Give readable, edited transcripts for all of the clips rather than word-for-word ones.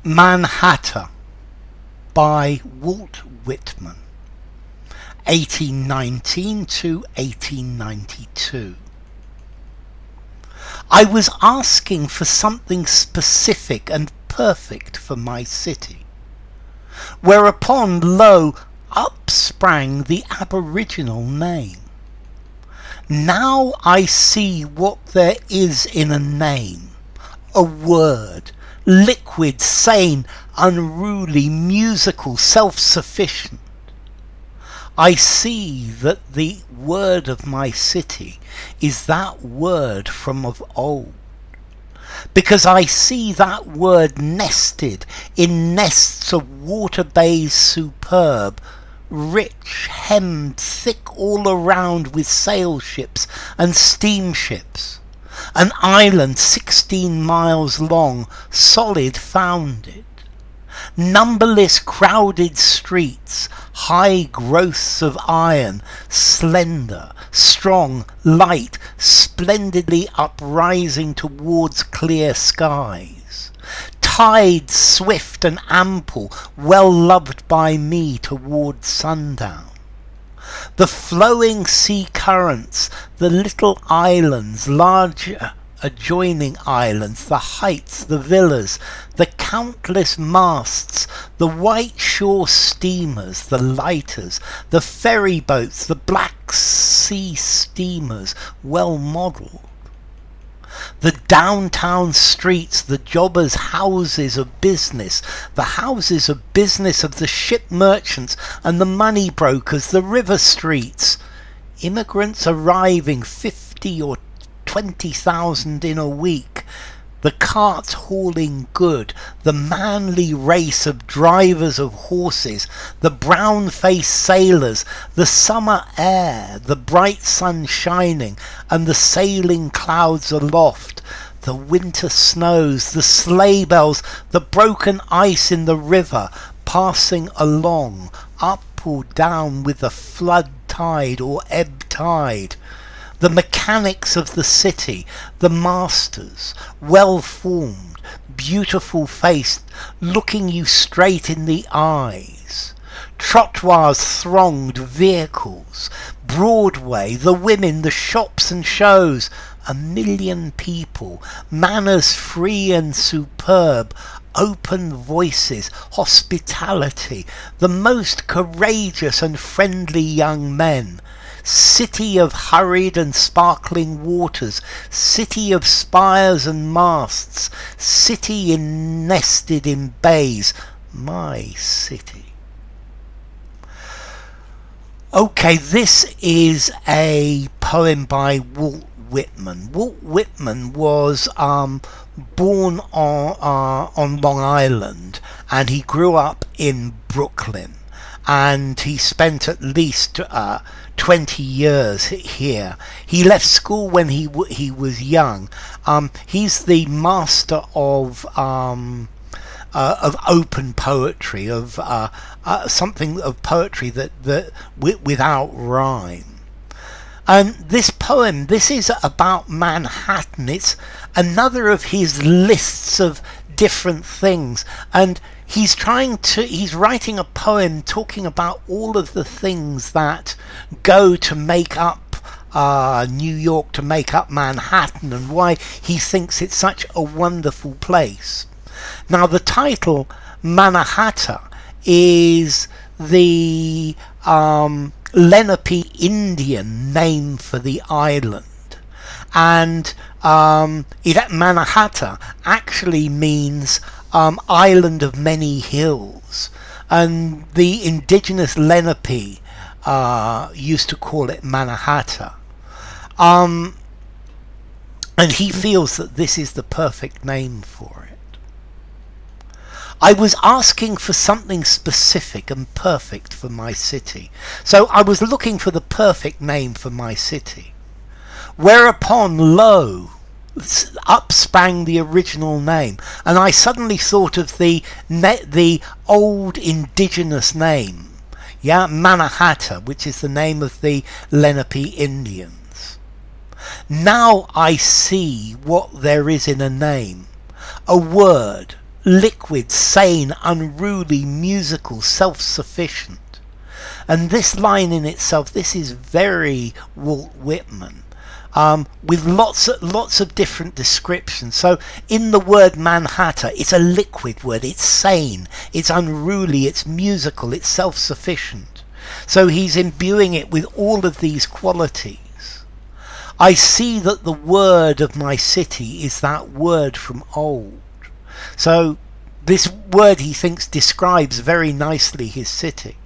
Mannahatta by Walt Whitman, 1819 to 1892. I was asking for something specific and perfect for my city, whereupon, lo, up sprang the aboriginal name. Now I see what there is in a name, a word, liquid, sane, unruly, musical, self-sufficient. I see that the word of my city is that word from of old, because I see that word nested in nests of water bays superb, rich, hemm'd, thick all around with sailships and steamships, an island 16 miles long, solid founded, numberless crowded streets, high growths of iron, slender, strong, light, splendidly uprising towards clear skies, tides swift and ample, well loved by me towards sundown. The flowing sea currents, the little islands, larger adjoining islands, the heights, the villas, the countless masts, the white shore steamers, the lighters, the ferry-boats, the Black Sea steamers, well modelled. The downtown streets, the jobbers' houses of business, the houses of business of the ship merchants and the money brokers, the river streets, immigrants arriving 50 or 20,000 in a week, the carts hauling good, the manly race of drivers of horses, the brown-faced sailors, the summer air, the bright sun shining, and the sailing clouds aloft, the winter snows, the sleigh bells, the broken ice in the river, passing along, up or down with the flood tide or ebb tide, the mechanics of the city, the masters, well-formed, beautiful-faced, looking you straight in the eyes, trottoirs thronged, vehicles, Broadway, the women, the shops and shows, a million people, manners free and superb, open voices, hospitality, the most courageous and friendly young men, city of hurried and sparkling waters, city of spires and masts, city nested in bays, my city. Okay, this is a poem by Walt Whitman. Walt Whitman was born on Long Island, and he grew up in Brooklyn, and he spent at least 20 years here. He left school when he was young. He's the master of open poetry, of something of poetry that without rhyme. And this poem, this is about Manhattan. It's another of his lists of different things, and he's writing a poem talking about all of the things that go to make up New York, to make up Manhattan, and why he thinks it's such a wonderful place. Now, the title Mannahatta is the Lenape Indian name for the island, and Mannahatta actually means island of many hills, and the indigenous Lenape used to call it Mannahatta, and he feels that this is the perfect name for it. I was asking for something specific and perfect for my city, so I was looking for the perfect name for my city, whereupon, lo, up sprang the original name, and I suddenly thought of the old indigenous name, Mannahatta, which is the name of the Lenape Indians. Now I see what there is in a name, a word, liquid, sane, unruly, musical, self-sufficient. And this line in itself, this is very Walt Whitman, with lots of different descriptions. So in the word Mannahatta, it's a liquid word, it's sane, it's unruly, it's musical, it's self-sufficient. So he's imbuing it with all of these qualities. I see that the word of my city is that word from old. So this word, he thinks, describes very nicely his city.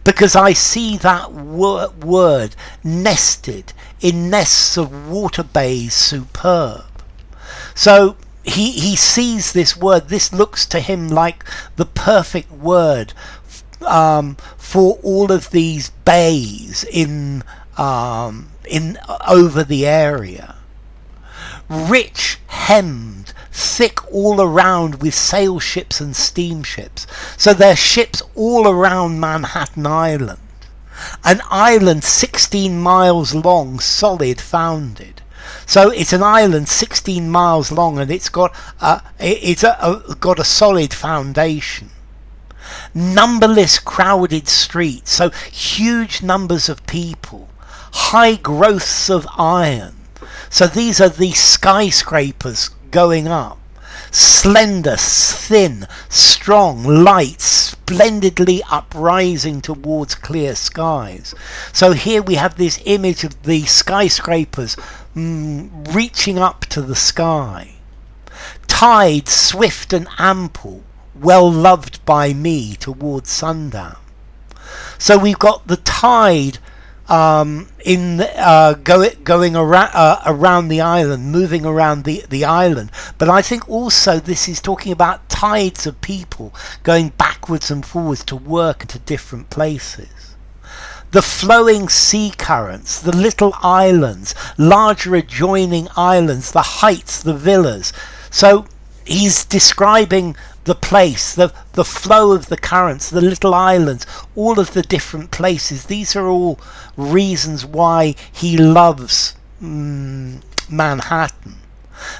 Because I see that word nested in nests of water bays superb. So he sees this word, this looks to him like the perfect word for all of these bays in over the area. Rich, hemm'd, thick all around with sailships and steamships. So there are ships all around Manhattan Island. An island 16 miles long, solid founded. So it's an island 16 miles long, and it's got a solid foundation. Numberless crowded streets, so huge numbers of people. High growths of iron. So these are the skyscrapers going up. Slender, thin, strong, light, splendidly uprising towards clear skies. So here we have this image of the skyscrapers reaching up to the sky. Tide, swift and ample, well loved by me towards sundown. So we've got the tide going around the island, moving around the island. But I think also this is talking about tides of people going backwards and forwards to work to different places. The flowing sea currents, the little islands, larger adjoining islands, the heights, the villas. So he's describing the place, the flow of the currents, the little islands, all of the different places. These are all reasons why he loves Manhattan.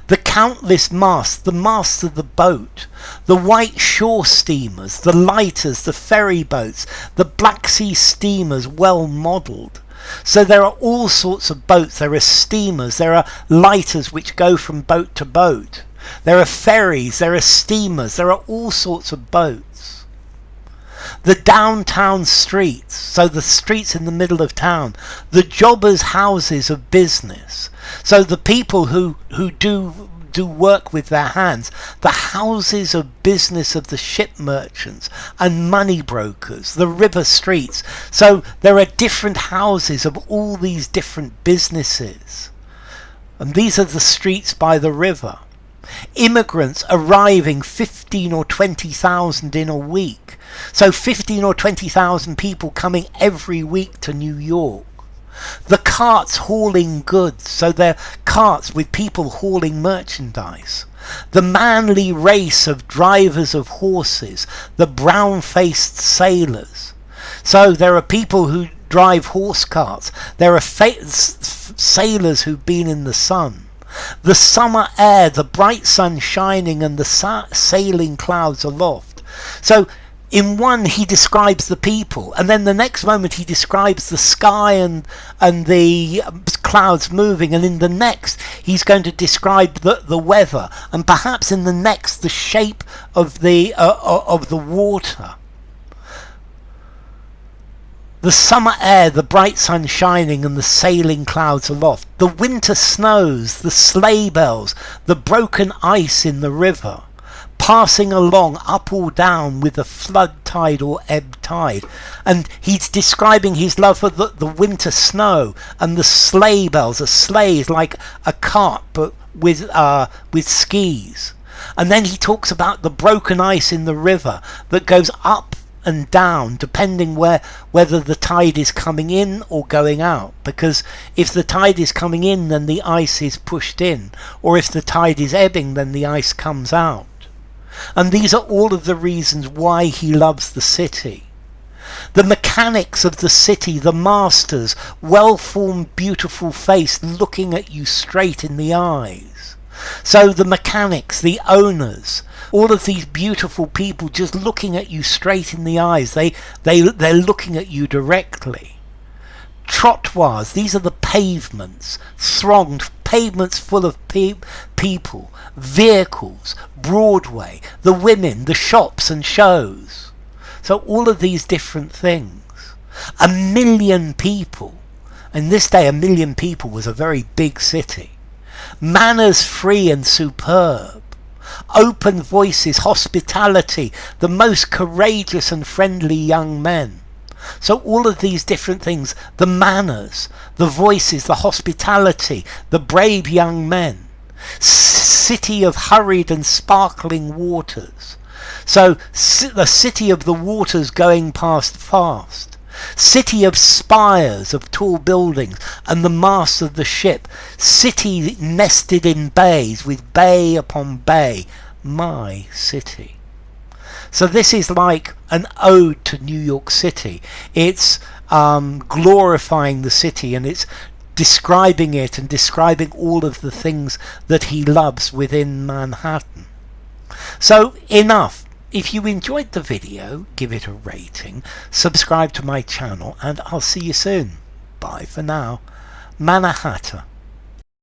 The countless masts, the masts of the boat, the white shore steamers, the lighters, the ferry boats, the Black Sea steamers well modelled. So there are all sorts of boats. There are steamers, there are lighters which go from boat to boat. There are ferries, there are steamers, there are all sorts of boats. The downtown streets, so the streets in the middle of town, the jobbers' houses of business, so the people who do work with their hands, the houses of business of the ship merchants and money brokers, the river streets. So there are different houses of all these different businesses. And these are the streets by the river. Immigrants arriving 15 or 20,000 in a week. So 15 or 20,000 people coming every week to New York. The carts hauling goods, so they're carts with people hauling merchandise. The manly race of drivers of horses, the brown-faced sailors. So there are people who drive horse carts. There are sailors who've been in the sun. The summer air, the bright sun shining and the sailing clouds aloft. So in one he describes the people, and then the next moment he describes the sky and the clouds moving, and in the next he's going to describe the weather, and perhaps in the next the shape of the water. The summer air, the bright sun shining and the sailing clouds aloft, the winter snows, the sleigh bells, the broken ice in the river, passing along up or down with the flood tide or ebb tide. And he's describing his love for the winter snow and the sleigh bells. A sleigh is like a cart but with skis. And then he talks about the broken ice in the river that goes up and down depending whether the tide is coming in or going out, because if the tide is coming in then the ice is pushed in, or if the tide is ebbing then the ice comes out. And these are all of the reasons why he loves the city. The mechanics of the city, the masters, well-formed beautiful face looking at you straight in the eyes. So the mechanics, the owners, all of these beautiful people just looking at you straight in the eyes. They're looking at you directly. Trottoirs, these are the pavements, thronged pavements full of people, vehicles, Broadway, the women, the shops and shows. So all of these different things. 1 million people. In this day, 1 million people was a very big city. Manners free and superb. Open voices, hospitality, the most courageous and friendly young men. So all of these different things, the manners, the voices, the hospitality, the brave young men. City of hurried and sparkling waters. So the city of the waters going past fast. City of spires of tall buildings and the masts of the ship. City nested in bays with bay upon bay. My city. So this is like an ode to New York City. It's glorifying the city, and it's describing it and describing all of the things that he loves within Manhattan. So enough. If you enjoyed the video, give it a rating, subscribe to my channel, and I'll see you soon. Bye for now. Mannahatta.